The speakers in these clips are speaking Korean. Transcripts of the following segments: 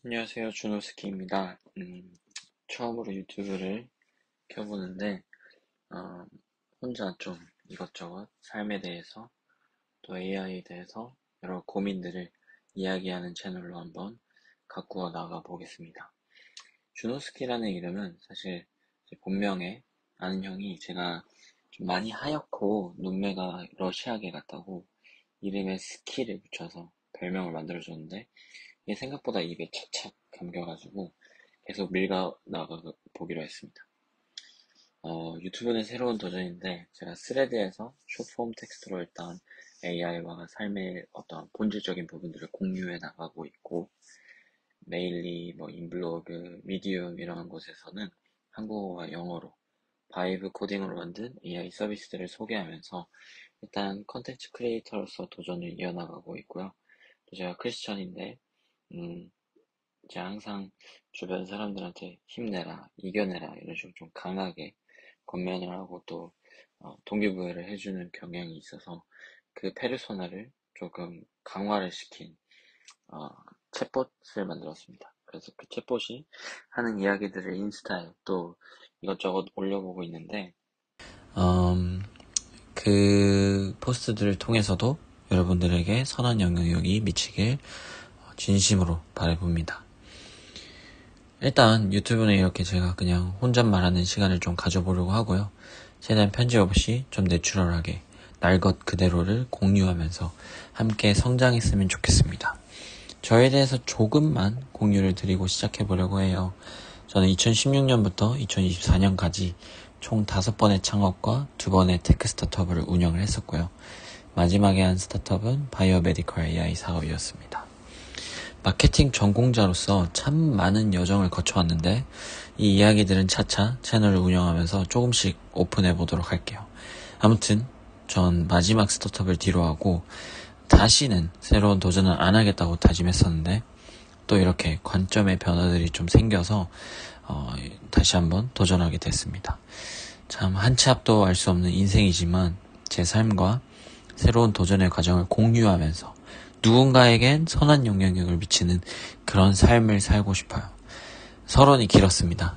안녕하세요. 준호스키입니다. 처음으로 유튜브를 켜보는데, 어, 혼자 좀 이것저것 삶에 대해서 또 AI에 대해서 여러 고민들을 이야기하는 채널로 한번 가꾸어 나가 보겠습니다. 준호스키라는 이름은 사실 제 본명에 아는 형이 제가 좀 많이 하얗고 눈매가 러시아계 같다고 이름에 스키를 붙여서 별명을 만들어줬는데, 이게 생각보다 입에 착착 감겨가지고 계속 밀가 나가 보기로 했습니다. 유튜브는 새로운 도전인데 제가 스레드에서 숏폼 텍스트로 일단 AI와 삶의 어떤 본질적인 부분들을 공유해 나가고 있고, 메일리, 인블로그, 미디움 이런 곳에서는 한국어와 영어로 바이브 코딩으로 만든 AI 서비스들을 소개하면서 일단 컨텐츠 크리에이터로서 도전을 이어나가고 있고요. 또 제가 크리스천인데 음, 이제 항상 주변 사람들한테 힘내라, 이겨내라 이런 식으로 좀 강하게 권면을 하고 또 동기부여를 해주는 경향이 있어서 그 페르소나를 조금 강화를 시킨 어, 챗봇을 만들었습니다. 그래서 그 챗봇이 하는 이야기들을 인스타에 또 이것저것 올려보고 있는데 그 포스트들을 통해서도 여러분들에게 선한 영향력이 미치길 진심으로 바라봅니다. 일단 유튜브는 이렇게 제가 그냥 혼잣말하는 시간을 좀 가져보려고 하고요. 최대한 편집 없이 좀 내추럴하게 날 것 그대로를 공유하면서 함께 성장했으면 좋겠습니다. 저에 대해서 조금만 공유를 드리고 시작해보려고 해요. 저는 2016년부터 2024년까지 총 5번의 창업과 2번의 테크 스타트업을 운영을 했었고요. 마지막에 한 스타트업은 바이오 메디컬 AI 사업이었습니다. 마케팅 전공자로서 참 많은 여정을 거쳐왔는데 이 이야기들은 차차 채널을 운영하면서 조금씩 오픈해 보도록 할게요. 아무튼 전 마지막 스타트업을 뒤로하고 다시는 새로운 도전을 안 하겠다고 다짐했었는데 또 이렇게 관점의 변화들이 좀 생겨서 다시 한번 도전하게 됐습니다. 참 한치 앞도 알 수 없는 인생이지만 제 삶과 새로운 도전의 과정을 공유하면서 누군가에겐 선한 영향력을 미치는 그런 삶을 살고 싶어요. 서론이 길었습니다.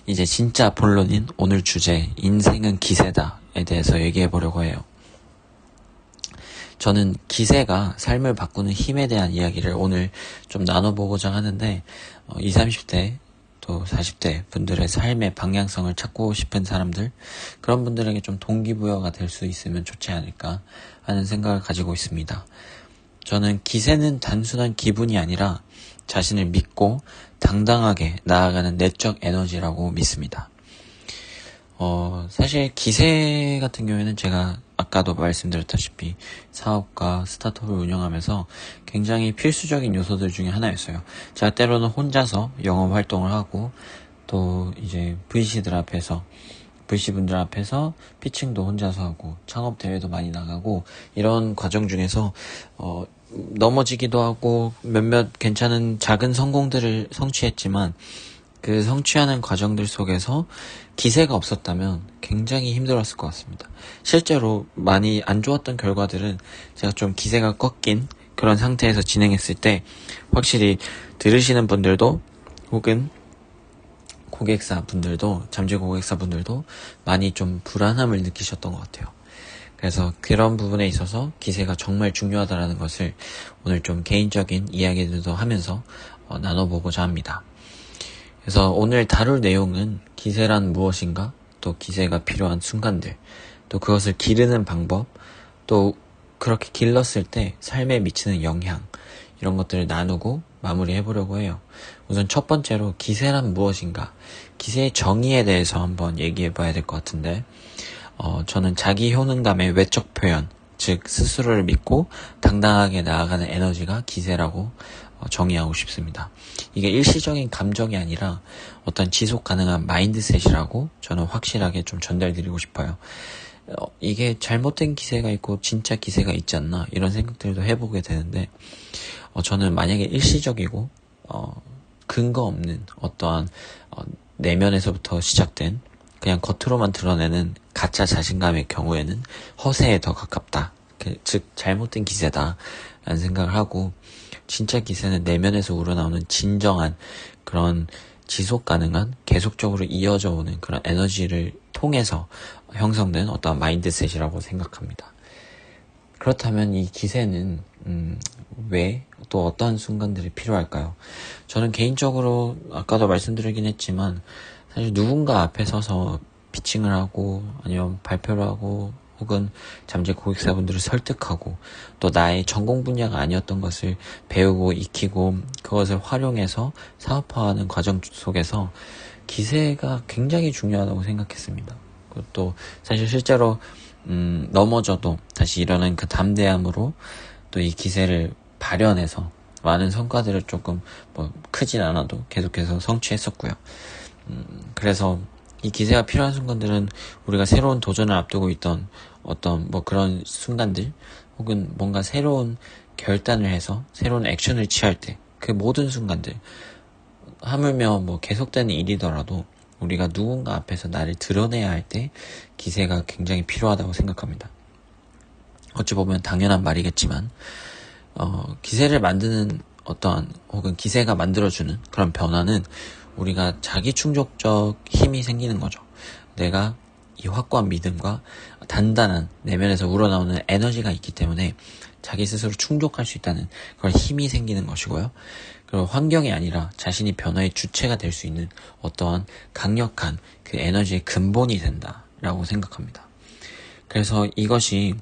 이제 진짜 본론인 오늘 주제 인생은 기세다에 대해서 얘기해 보려고 해요. 저는 기세가 삶을 바꾸는 힘에 대한 이야기를 오늘 좀 나눠보고자 하는데 20, 30대 또 40대 분들의 삶의 방향성을 찾고 싶은 사람들, 그런 분들에게 좀 동기부여가 될 수 있으면 좋지 않을까 하는 생각을 가지고 있습니다. 저는 기세는 단순한 기분이 아니라 자신을 믿고 당당하게 나아가는 내적 에너지라고 믿습니다. 사실 기세 같은 경우에는 제가 아까도 말씀드렸다시피 사업과 스타트업을 운영하면서 굉장히 필수적인 요소들 중에 하나였어요. 제가 때로는 혼자서 영업 활동을 하고 또 이제 VC분들 앞에서 피칭도 혼자서 하고 창업 대회도 많이 나가고 이런 과정 중에서 넘어지기도 하고 몇몇 괜찮은 작은 성공들을 성취했지만 그 성취하는 과정들 속에서 기세가 없었다면 굉장히 힘들었을 것 같습니다. 실제로 많이 안 좋았던 결과들은 제가 좀 기세가 꺾인 그런 상태에서 진행했을 때 확실히 들으시는 분들도 혹은 잠재 고객사 분들도 많이 좀 불안함을 느끼셨던 것 같아요. 그래서 그런 부분에 있어서 기세가 정말 중요하다는 것을 오늘 좀 개인적인 이야기들도 하면서 나눠보고자 합니다. 그래서 오늘 다룰 내용은 기세란 무엇인가, 또 기세가 필요한 순간들, 또 그것을 기르는 방법, 또 그렇게 길렀을 때 삶에 미치는 영향, 이런 것들을 나누고 마무리해보려고 해요. 우선 첫 번째로 기세란 무엇인가, 기세의 정의에 대해서 한번 얘기해봐야 될 것 같은데 저는 자기 효능감의 외적 표현, 즉 스스로를 믿고 당당하게 나아가는 에너지가 기세라고 정의하고 싶습니다. 이게 일시적인 감정이 아니라 어떤 지속 가능한 마인드셋이라고 저는 확실하게 좀 전달드리고 싶어요. 이게 잘못된 기세가 있고 진짜 기세가 있지 않나 이런 생각들도 해보게 되는데 저는 만약에 일시적이고 근거 없는 어떠한 내면에서부터 시작된 그냥 겉으로만 드러내는 가짜 자신감의 경우에는 허세에 더 가깝다. 즉 잘못된 기세다 라는 생각을 하고, 진짜 기세는 내면에서 우러나오는 진정한 그런 지속 가능한 계속적으로 이어져 오는 그런 에너지를 통해서 형성된 어떤 마인드셋이라고 생각합니다. 그렇다면 이 기세는 왜 또 어떤 순간들이 필요할까요? 저는 개인적으로 아까도 말씀드리긴 했지만 사실 누군가 앞에 서서 피칭을 하고 아니면 발표를 하고 혹은 잠재 고객사분들을 설득하고 또 나의 전공 분야가 아니었던 것을 배우고 익히고 그것을 활용해서 사업화하는 과정 속에서 기세가 굉장히 중요하다고 생각했습니다. 또 사실 실제로 넘어져도 다시 일어나는 그 담대함으로 또 이 기세를 발현해서 많은 성과들을 조금 크진 않아도 계속해서 성취했었고요. 그래서 이 기세가 필요한 순간들은 우리가 새로운 도전을 앞두고 있던 어떤 그런 순간들 혹은 뭔가 새로운 결단을 해서 새로운 액션을 취할 때 그 모든 순간들 하물며 계속되는 일이더라도 우리가 누군가 앞에서 나를 드러내야 할 때 기세가 굉장히 필요하다고 생각합니다. 어찌 보면 당연한 말이겠지만 기세를 만드는 어떠한 혹은 기세가 만들어주는 그런 변화는 우리가 자기 충족적 힘이 생기는 거죠. 내가 이 확고한 믿음과 단단한 내면에서 우러나오는 에너지가 있기 때문에 자기 스스로 충족할 수 있다는 그런 힘이 생기는 것이고요. 그리고 환경이 아니라 자신이 변화의 주체가 될 수 있는 어떠한 강력한 그 에너지의 근본이 된다라고 생각합니다. 그래서 이것이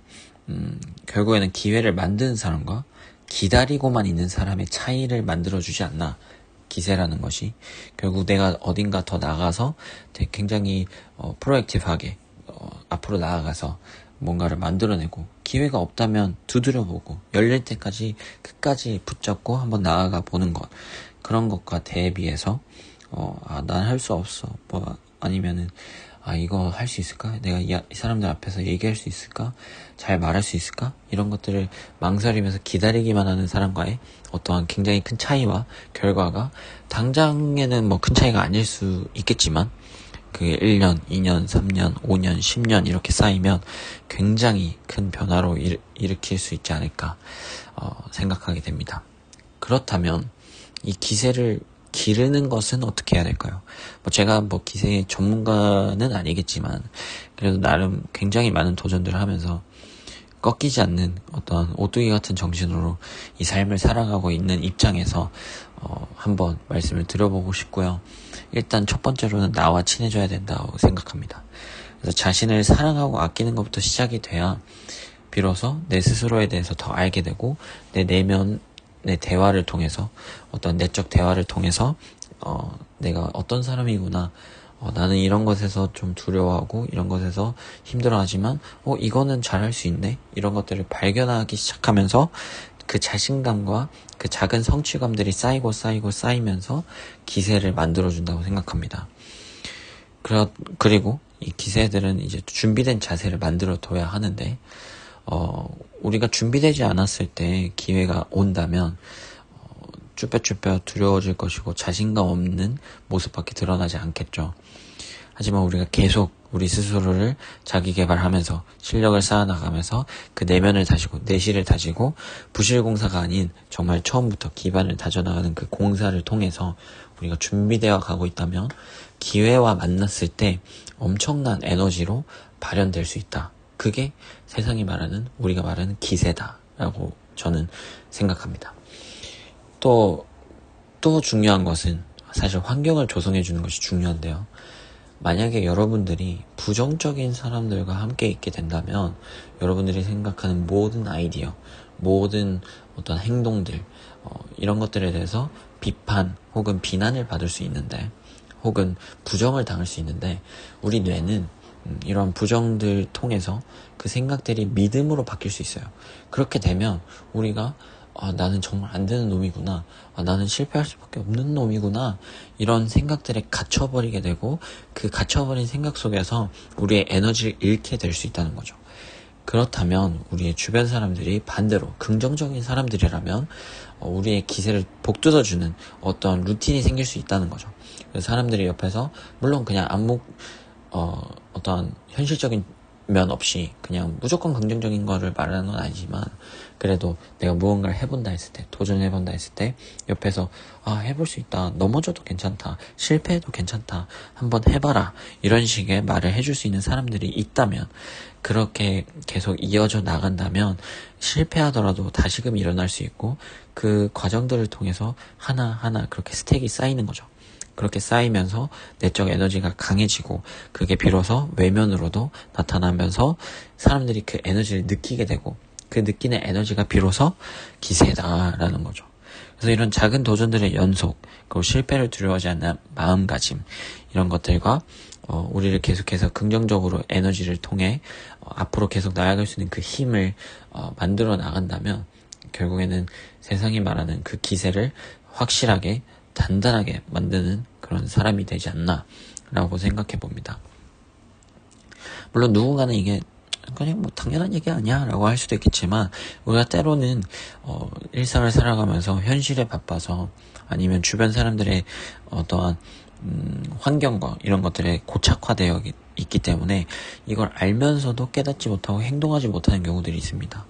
결국에는 기회를 만드는 사람과 기다리고만 있는 사람의 차이를 만들어주지 않나. 기세라는 것이 결국 내가 어딘가 더 나가서 굉장히 프로액티브하게 앞으로 나아가서 뭔가를 만들어내고 기회가 없다면 두드려보고 열릴 때까지 끝까지 붙잡고 한번 나아가 보는 것, 그런 것과 대비해서 난 할 수 없어 아니면은 이거 할 수 있을까? 내가 이 사람들 앞에서 얘기할 수 있을까? 잘 말할 수 있을까? 이런 것들을 망설이면서 기다리기만 하는 사람과의 어떠한 굉장히 큰 차이와 결과가 당장에는 큰 차이가 아닐 수 있겠지만 그게 1년, 2년, 3년, 5년, 10년 이렇게 쌓이면 굉장히 큰 변화로 일으킬 수 있지 않을까 생각하게 됩니다. 그렇다면 이 기세를 기르는 것은 어떻게 해야 될까요? 제가 기세 전문가는 아니겠지만 그래도 나름 굉장히 많은 도전들을 하면서 꺾이지 않는 어떤 오뚜기 같은 정신으로 이 삶을 살아가고 있는 입장에서 한번 말씀을 드려보고 싶고요. 일단 첫 번째로는 나와 친해져야 된다고 생각합니다. 그래서 자신을 사랑하고 아끼는 것부터 시작이 돼야 비로소 내 스스로에 대해서 더 알게 되고 내 내면의 대화를 통해서 어떤 내적 대화를 통해서 내가 어떤 사람이구나, 나는 이런 것에서 좀 두려워하고 이런 것에서 힘들어하지만 이거는 잘할 수 있네, 이런 것들을 발견하기 시작하면서 그 자신감과 그 작은 성취감들이 쌓이면서 기세를 만들어준다고 생각합니다. 그리고 이 기세들은 이제 준비된 자세를 만들어 둬야 하는데 우리가 준비되지 않았을 때 기회가 온다면 쭈뼛쭈뼛 두려워질 것이고 자신감 없는 모습밖에 드러나지 않겠죠. 하지만 우리가 계속 우리 스스로를 자기 개발하면서 실력을 쌓아나가면서 그 내면을 다지고 내실을 다지고 부실공사가 아닌 정말 처음부터 기반을 다져나가는 그 공사를 통해서 우리가 준비되어 가고 있다면 기회와 만났을 때 엄청난 에너지로 발현될 수 있다. 그게 세상이 말하는, 우리가 말하는 기세다라고 저는 생각합니다. 또 중요한 것은 사실 환경을 조성해 주는 것이 중요한데요. 만약에 여러분들이 부정적인 사람들과 함께 있게 된다면 여러분들이 생각하는 모든 아이디어, 모든 어떤 행동들, 이런 것들에 대해서 비판 혹은 비난을 받을 수 있는데, 혹은 부정을 당할 수 있는데, 우리 뇌는 이런 부정들 통해서 그 생각들이 믿음으로 바뀔 수 있어요. 그렇게 되면 우리가 나는 정말 안 되는 놈이구나, 나는 실패할 수밖에 없는 놈이구나, 이런 생각들에 갇혀버리게 되고 그 갇혀버린 생각 속에서 우리의 에너지를 잃게 될 수 있다는 거죠. 그렇다면 우리의 주변 사람들이 반대로 긍정적인 사람들이라면 우리의 기세를 복돋아주는 어떤 루틴이 생길 수 있다는 거죠. 그래서 사람들이 옆에서 물론 그냥 어떠한 현실적인 면 없이 그냥 무조건 긍정적인 거를 말하는 건 아니지만, 그래도 내가 무언가를 해본다 했을 때, 도전해본다 했을 때 옆에서 해볼 수 있다, 넘어져도 괜찮다, 실패해도 괜찮다, 한번 해봐라, 이런 식의 말을 해줄 수 있는 사람들이 있다면, 그렇게 계속 이어져 나간다면 실패하더라도 다시금 일어날 수 있고, 그 과정들을 통해서 하나하나 그렇게 스택이 쌓이는 거죠. 그렇게 쌓이면서 내적 에너지가 강해지고, 그게 비로소 외면으로도 나타나면서 사람들이 그 에너지를 느끼게 되고, 그 느끼는 에너지가 비로소 기세다라는 거죠. 그래서 이런 작은 도전들의 연속, 그리고 실패를 두려워하지 않는 마음가짐, 이런 것들과 우리를 계속해서 긍정적으로 에너지를 통해 앞으로 계속 나아갈 수 있는 그 힘을 만들어 나간다면, 결국에는 세상이 말하는 그 기세를 확실하게 단단하게 만드는 그런 사람이 되지 않나 라고 생각해 봅니다. 물론 누군가는 이게 그냥 뭐 당연한 얘기 아니야 라고 할 수도 있겠지만, 우리가 때로는 일상을 살아가면서 현실에 바빠서, 아니면 주변 사람들의 어떠한 환경과 이런 것들에 고착화되어 있기 때문에 이걸 알면서도 깨닫지 못하고 행동하지 못하는 경우들이 있습니다.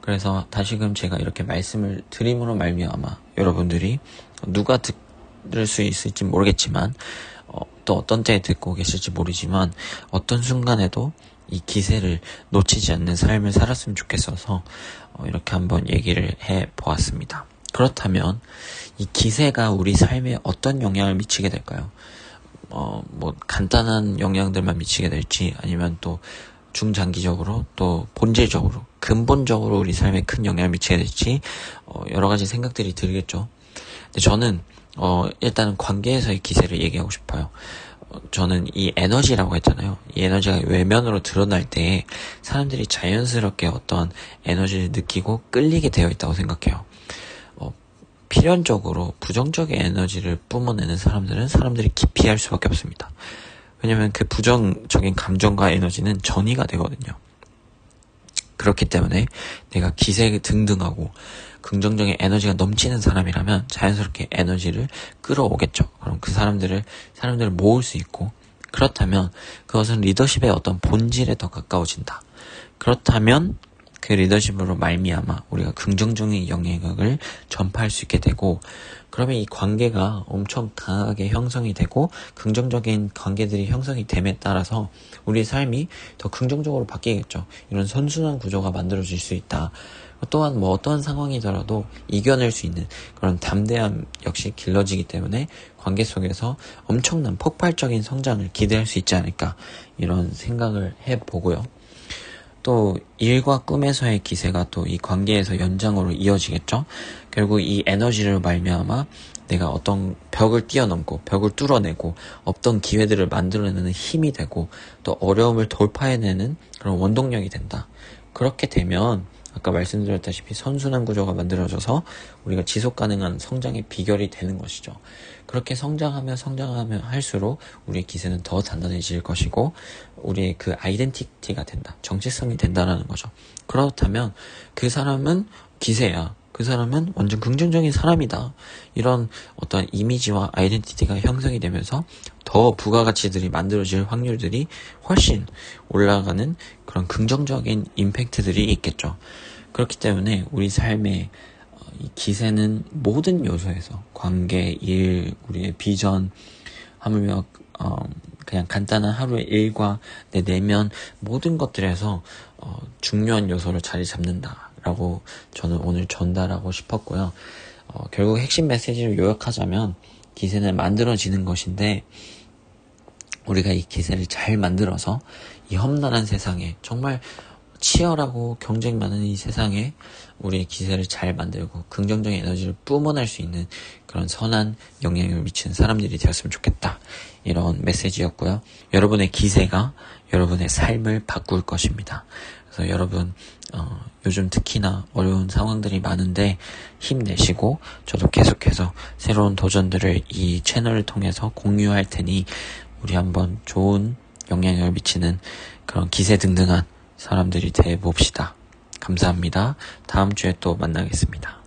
그래서 다시금 제가 이렇게 말씀을 드림으로 말미암아 여러분들이 누가 들을 수 있을지 모르겠지만, 또 어떤 때에 듣고 계실지 모르지만, 어떤 순간에도 이 기세를 놓치지 않는 삶을 살았으면 좋겠어서 이렇게 한번 얘기를 해 보았습니다. 그렇다면 이 기세가 우리 삶에 어떤 영향을 미치게 될까요? 뭐 간단한 영향들만 미치게 될지, 아니면 또 중장기적으로, 또 본질적으로, 근본적으로 우리 삶에 큰 영향을 미치게 될지 여러 가지 생각들이 들겠죠. 근데 저는 일단은 관계에서의 기세를 얘기하고 싶어요. 저는 이 에너지라고 했잖아요. 이 에너지가 외면으로 드러날 때 사람들이 자연스럽게 어떤 에너지를 느끼고 끌리게 되어 있다고 생각해요. 필연적으로 부정적인 에너지를 뿜어내는 사람들이 기피할 수밖에 없습니다. 왜냐면 그 부정적인 감정과 에너지는 전이가 되거든요. 그렇기 때문에 내가 기세 등등하고 긍정적인 에너지가 넘치는 사람이라면 자연스럽게 에너지를 끌어오겠죠. 그럼 그 사람들을 모을 수 있고, 그렇다면 그것은 리더십의 어떤 본질에 더 가까워진다. 그렇다면 그 리더십으로 말미암아 우리가 긍정적인 영향력을 전파할 수 있게 되고, 그러면 이 관계가 엄청 강하게 형성이 되고, 긍정적인 관계들이 형성이 됨에 따라서 우리의 삶이 더 긍정적으로 바뀌겠죠. 이런 선순환 구조가 만들어질 수 있다. 또한 뭐 어떠한 상황이더라도 이겨낼 수 있는 그런 담대함 역시 길러지기 때문에 관계 속에서 엄청난 폭발적인 성장을 기대할 수 있지 않을까, 이런 생각을 해보고요. 또 일과 꿈에서의 기세가 또 이 관계에서 연장으로 이어지겠죠. 결국 이 에너지를 말미암아 내가 어떤 벽을 뛰어넘고 벽을 뚫어내고 없던 기회들을 만들어내는 힘이 되고, 또 어려움을 돌파해내는 그런 원동력이 된다. 그렇게 되면 아까 말씀드렸다시피 선순환 구조가 만들어져서 우리가 지속 가능한 성장의 비결이 되는 것이죠. 그렇게 성장하면 할수록 우리의 기세는 더 단단해질 것이고, 우리의 그 아이덴티티가 된다, 정체성이 된다라는 거죠. 그렇다면 그 사람은 기세야, 그 사람은 완전 긍정적인 사람이다, 이런 어떤 이미지와 아이덴티티가 형성이 되면서 더 부가가치들이 만들어질 확률들이 훨씬 올라가는 그런 긍정적인 임팩트들이 있겠죠. 그렇기 때문에 우리 삶의 이 기세는 모든 요소에서, 관계, 일, 우리의 비전, 하물며 그냥 간단한 하루의 일과 내 내면, 모든 것들에서 중요한 요소를 자리 잡는다라고 저는 오늘 전달하고 싶었고요. 결국 핵심 메시지를 요약하자면 기세는 만들어지는 것인데, 우리가 이 기세를 잘 만들어서 이 험난한 세상에, 정말 치열하고 경쟁 많은 이 세상에 우리의 기세를 잘 만들고 긍정적인 에너지를 뿜어낼 수 있는 그런 선한 영향을 미치는 사람들이 되었으면 좋겠다, 이런 메시지였고요. 여러분의 기세가 여러분의 삶을 바꿀 것입니다. 그래서 여러분 요즘 특히나 어려운 상황들이 많은데 힘내시고, 저도 계속해서 새로운 도전들을 이 채널을 통해서 공유할 테니 우리 한번 좋은 영향을 미치는 그런 기세등등한 사람들이 돼 봅시다. 감사합니다. 다음 주에 또 만나겠습니다.